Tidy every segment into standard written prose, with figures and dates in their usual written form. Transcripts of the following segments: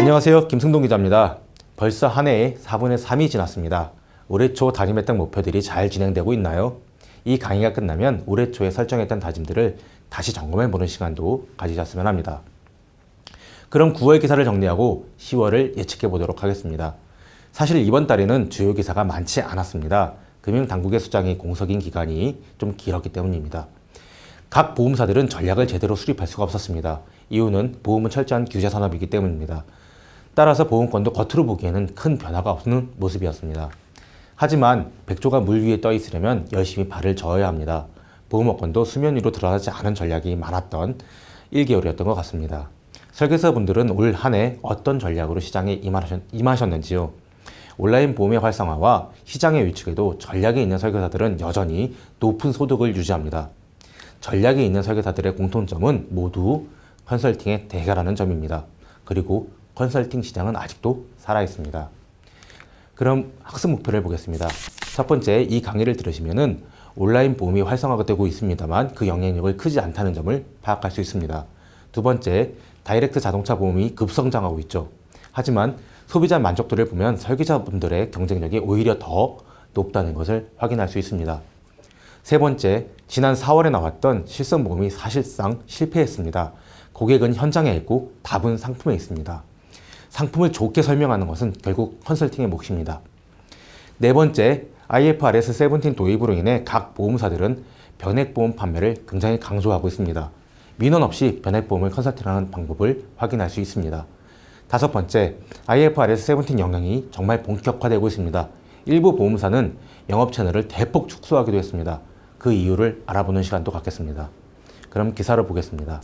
안녕하세요. 김승동 기자입니다. 벌써 한 해의 4분의 3이 지났습니다. 올해 초 다짐했던 목표들이 잘 진행되고 있나요? 이 강의가 끝나면 올해 초에 설정했던 다짐들을 다시 점검해보는 시간도 가지셨으면 합니다. 그럼 9월 기사를 정리하고 10월을 예측해보도록 하겠습니다. 사실 이번 달에는 주요 기사가 많지 않았습니다. 금융당국의 수장이 공석인 기간이 좀 길었기 때문입니다. 각 보험사들은 전략을 제대로 수립할 수가 없었습니다. 이유는 보험은 철저한 규제 산업이기 때문입니다. 따라서 보험권도 겉으로 보기에는 큰 변화가 없는 모습이었습니다. 하지만 백조가 물 위에 떠 있으려면 열심히 발을 저어야 합니다. 보험업권도 수면 위로 드러나지 않은 전략이 많았던 1개월이었던 것 같습니다. 설계사분들은 올 한 해 어떤 전략으로 시장에 임하셨는지요? 온라인 보험의 활성화와 시장의 위축에도 전략이 있는 설계사들은 여전히 높은 소득을 유지합니다. 전략이 있는 설계사들의 공통점은 모두 컨설팅에 대가라는 점입니다. 그리고 컨설팅 시장은 아직도 살아있습니다. 그럼 학습 목표를 보겠습니다. 첫 번째, 이 강의를 들으시면은 온라인 보험이 활성화되고 있습니다만 그 영향력을 크지 않다는 점을 파악할 수 있습니다. 두 번째, 다이렉트 자동차 보험이 급성장하고 있죠. 하지만 소비자 만족도를 보면 설계자분들의 경쟁력이 오히려 더 높다는 것을 확인할 수 있습니다. 세 번째, 지난 4월에 나왔던 실손보험이 사실상 실패했습니다. 고객은 현장에 있고 답은 상품에 있습니다. 상품을 좋게 설명하는 것은 결국 컨설팅의 몫입니다. 네 번째, IFRS 17 도입으로 인해 각 보험사들은 변액보험 판매를 굉장히 강조하고 있습니다. 민원 없이 변액보험을 컨설팅하는 방법을 확인할 수 있습니다. 다섯 번째, IFRS 17 영향이 정말 본격화되고 있습니다. 일부 보험사는 영업 채널을 대폭 축소하기도 했습니다. 그 이유를 알아보는 시간도 갖겠습니다. 그럼 기사를 보겠습니다.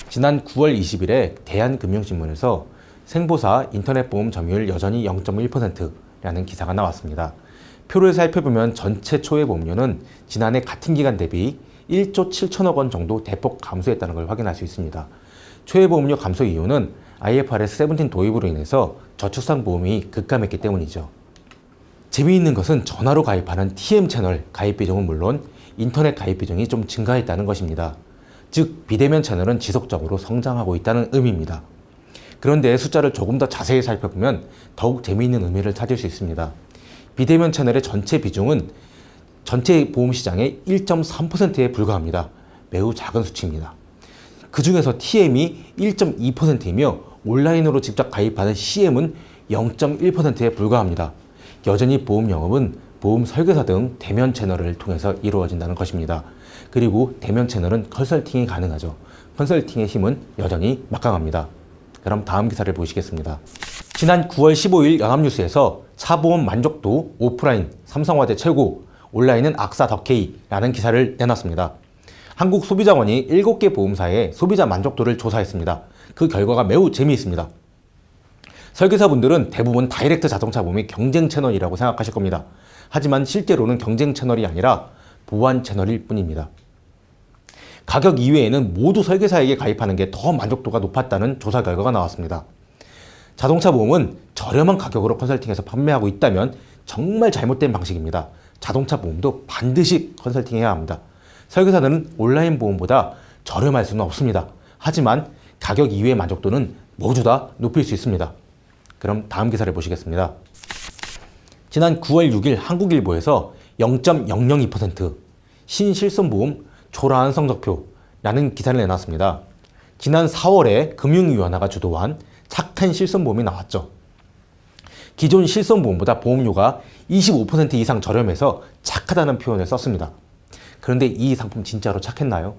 지난 9월 20일에 대한금융신문에서 생보사 인터넷보험 점유율 여전히 0.1%라는 기사가 나왔습니다. 표를 살펴보면 전체 초회 보험료는 지난해 같은 기간 대비 1조 7천억 원 정도 대폭 감소했다는 걸 확인할 수 있습니다. 초회 보험료 감소 이유는 IFRS 17 도입으로 인해서 저축성 보험이 급감했기 때문이죠. 재미있는 것은 전화로 가입하는 TM 채널 가입 비중은 물론 인터넷 가입 비중이 좀 증가했다는 것입니다. 즉, 비대면 채널은 지속적으로 성장하고 있다는 의미입니다. 그런데 숫자를 조금 더 자세히 살펴보면 더욱 재미있는 의미를 찾을 수 있습니다. 비대면 채널의 전체 비중은 전체 보험 시장의 1.3%에 불과합니다. 매우 작은 수치입니다. 그 중에서 TM이 1.2%이며 온라인으로 직접 가입하는 CM은 0.1%에 불과합니다. 여전히 보험 영업은 보험 설계사 등 대면 채널을 통해서 이루어진다는 것입니다. 그리고 대면 채널은 컨설팅이 가능하죠. 컨설팅의 힘은 여전히 막강합니다. 그럼 다음 기사를 보시겠습니다. 지난 9월 15일 연합뉴스에서 차보험 만족도 오프라인 삼성화재 최고, 온라인은 악사 덕케이라는 기사를 내놨습니다. 한국소비자원이 7개 보험사의 소비자 만족도를 조사했습니다. 그 결과가 매우 재미있습니다. 설계사분들은 대부분 다이렉트 자동차 보험이 경쟁 채널이라고 생각하실 겁니다. 하지만 실제로는 경쟁 채널이 아니라 보완 채널일 뿐입니다. 가격 이외에는 모두 설계사에게 가입하는 게 더 만족도가 높았다는 조사 결과가 나왔습니다. 자동차 보험은 저렴한 가격으로 컨설팅해서 판매하고 있다면 정말 잘못된 방식입니다. 자동차 보험도 반드시 컨설팅해야 합니다. 설계사들은 온라인 보험보다 저렴할 수는 없습니다. 하지만 가격 이외의 만족도는 모두 다 높일 수 있습니다. 그럼 다음 기사를 보시겠습니다. 지난 9월 6일 한국일보에서 0.002% 신실손보험 초라한 성적표라는 기사를 내놨습니다. 지난 4월에 금융위원회가 주도한 착한 실손보험이 나왔죠. 기존 실손보험보다 보험료가 25% 이상 저렴해서 착하다는 표현을 썼습니다. 그런데 이 상품 진짜로 착했나요?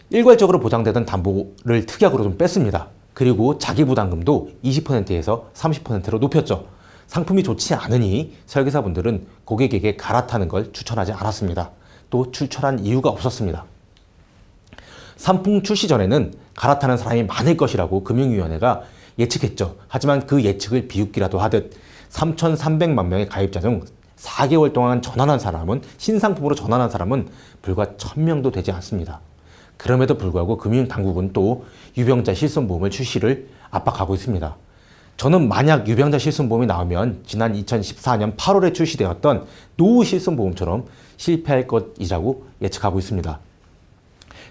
일괄적으로 보장되던 담보를 특약으로 좀 뺐습니다. 그리고 자기부담금도 20%에서 30%로 높였죠. 상품이 좋지 않으니 설계사분들은 고객에게 갈아타는 걸 추천하지 않았습니다. 또 추천한 이유가 없었습니다. 상품 출시 전에는 갈아타는 사람이 많을 것이라고 금융위원회가 예측했죠. 하지만 그 예측을 비웃기라도 하듯 3,300만 명의 가입자 중 4개월 동안 전환한 사람은, 신상품으로 전환한 사람은 불과 1,000명도 되지 않습니다. 그럼에도 불구하고 금융당국은 또 유병자 실손보험을 출시를 압박하고 있습니다. 저는 만약 유병자 실손보험이 나오면 지난 2014년 8월에 출시되었던 노후 실손보험처럼 실패할 것이라고 예측하고 있습니다.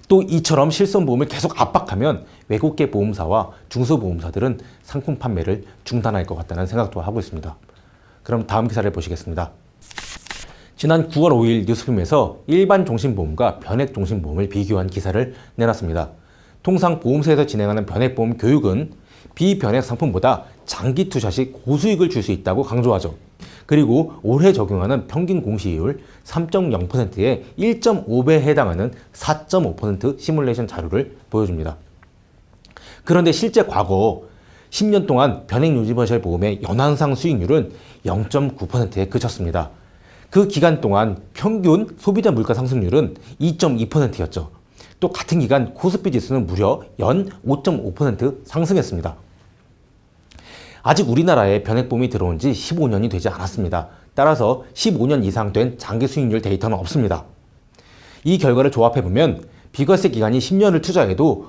또 이처럼 실손보험을 계속 압박하면 외국계 보험사와 중소보험사들은 상품 판매를 중단할 것 같다는 생각도 하고 있습니다. 그럼 다음 기사를 보시겠습니다. 지난 9월 5일 뉴스룸에서 일반 종신보험과 변액 종신보험을 비교한 기사를 내놨습니다. 통상 보험사에서 진행하는 변액보험 교육은 비변액 상품보다 장기 투자 시 고수익을 줄 수 있다고 강조하죠. 그리고 올해 적용하는 평균 공시이율 3.0%에 1.5배에 해당하는 4.5% 시뮬레이션 자료를 보여줍니다. 그런데 실제 과거 10년 동안 변액 유니버셜 보험의 연황상 수익률은 0.9%에 그쳤습니다. 그 기간 동안 평균 소비자 물가 상승률은 2.2%였죠. 또 같은 기간 코스피 지수는 무려 연 5.5% 상승했습니다. 아직 우리나라에 변액보험이 들어온 지 15년이 되지 않았습니다. 따라서 15년 이상 된 장기 수익률 데이터는 없습니다. 이 결과를 조합해보면 비과세 기간이 10년을 투자해도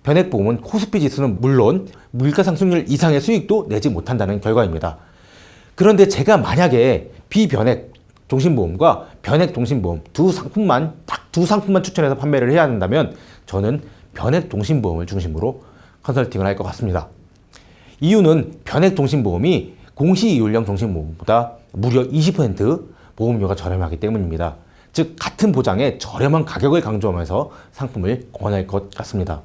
변액보험은 코스피 지수는 물론 물가 상승률 이상의 수익도 내지 못한다는 결과입니다. 그런데 제가 만약에 비변액 종신보험과 변액 종신보험 두 상품만 추천해서 판매를 해야 한다면 저는 변액 종신보험을 중심으로 컨설팅을 할 것 같습니다. 이유는 변액 종신보험이 공시이율형 종신보험보다 무려 20% 보험료가 저렴하기 때문입니다. 즉 같은 보장에 저렴한 가격을 강조하면서 상품을 권할 것 같습니다.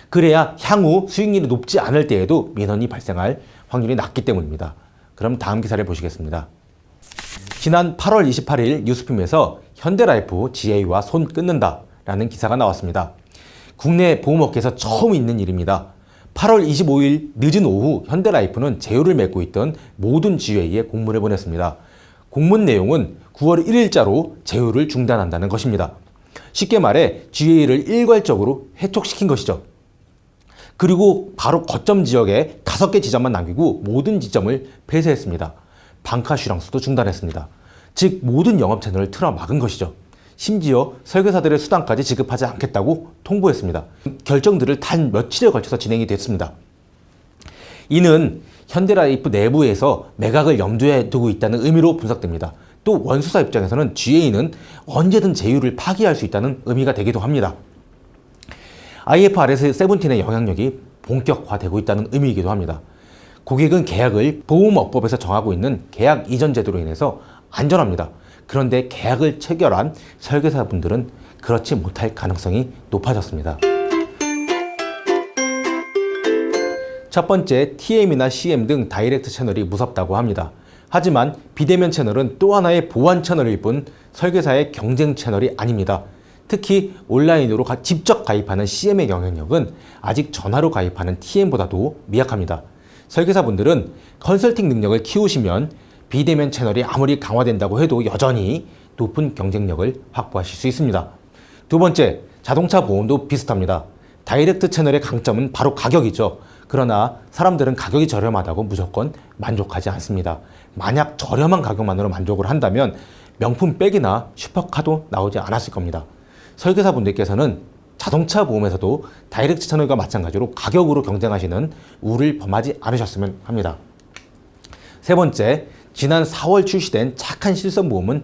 그래야 향후 수익률이 높지 않을 때에도 민원이 발생할 확률이 낮기 때문입니다. 그럼 다음 기사를 보시겠습니다. 지난 8월 28일 뉴스룸에서 현대라이프 GA와 손 끊는다 라는 기사가 나왔습니다. 국내 보험업계에서 처음 있는 일입니다. 8월 25일 늦은 오후 현대라이프는 제휴를 맺고 있던 모든 GA에 공문을 보냈습니다. 공문 내용은 9월 1일자로 제휴를 중단한다는 것입니다. 쉽게 말해 GA를 일괄적으로 해촉시킨 것이죠. 그리고 바로 거점 지역에 5개 지점만 남기고 모든 지점을 폐쇄했습니다. 방카슈랑스도 중단했습니다. 즉 모든 영업 채널을 틀어 막은 것이죠. 심지어 설계사들의 수당까지 지급하지 않겠다고 통보했습니다. 결정들을 단 며칠에 걸쳐서 진행이 됐습니다. 이는 현대라이프 내부에서 매각을 염두에 두고 있다는 의미로 분석됩니다. 또 원수사 입장에서는 GA는 언제든 제휴를 파기할 수 있다는 의미가 되기도 합니다. IFRS 17의 영향력이 본격화되고 있다는 의미이기도 합니다. 고객은 계약을 보험업법에서 정하고 있는 계약 이전 제도로 인해서 안전합니다. 그런데 계약을 체결한 설계사분들은 그렇지 못할 가능성이 높아졌습니다. 첫 번째, TM이나 CM 등 다이렉트 채널이 무섭다고 합니다. 하지만 비대면 채널은 또 하나의 보완 채널일 뿐 설계사의 경쟁 채널이 아닙니다. 특히 온라인으로 직접 가입하는 CM의 영향력은 아직 전화로 가입하는 TM보다도 미약합니다. 설계사분들은 컨설팅 능력을 키우시면 비대면 채널이 아무리 강화된다고 해도 여전히 높은 경쟁력을 확보하실 수 있습니다. 두 번째, 자동차 보험도 비슷합니다. 다이렉트 채널의 강점은 바로 가격이죠. 그러나 사람들은 가격이 저렴하다고 무조건 만족하지 않습니다. 만약 저렴한 가격만으로 만족을 한다면 명품백이나 슈퍼카도 나오지 않았을 겁니다. 설계사분들께서는 자동차 보험에서도 다이렉트 채널과 마찬가지로 가격으로 경쟁하시는 우를 범하지 않으셨으면 합니다. 세 번째, 지난 4월 출시된 착한 실손보험은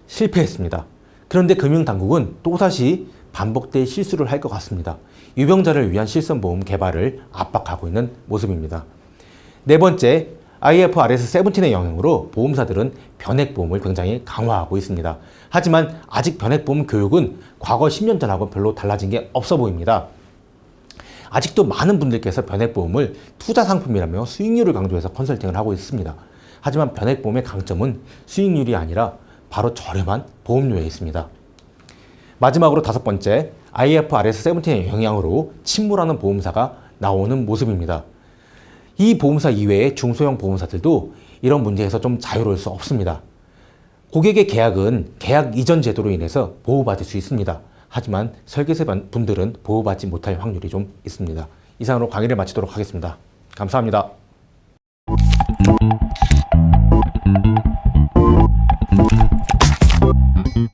실패했습니다. 그런데 금융당국은 또다시 반복될 실수를 할 것 같습니다. 유병자를 위한 실손보험 개발을 압박하고 있는 모습입니다. 네 번째, IFRS 17의 영향으로 보험사들은 변액보험을 굉장히 강화하고 있습니다. 하지만 아직 변액보험 교육은 과거 10년 전하고 별로 달라진 게 없어 보입니다. 아직도 많은 분들께서 변액보험을 투자 상품이라며 수익률을 강조해서 컨설팅을 하고 있습니다. 하지만 변액보험의 강점은 수익률이 아니라 바로 저렴한 보험료에 있습니다. 마지막으로 다섯 번째, IFRS 17의 영향으로 침몰하는 보험사가 나오는 모습입니다. 이 보험사 이외의 중소형 보험사들도 이런 문제에서 좀 자유로울 수 없습니다. 고객의 계약은 계약 이전 제도로 인해서 보호받을 수 있습니다. 하지만 설계사 분들은 보호받지 못할 확률이 좀 있습니다. 이상으로 강의를 마치도록 하겠습니다. 감사합니다.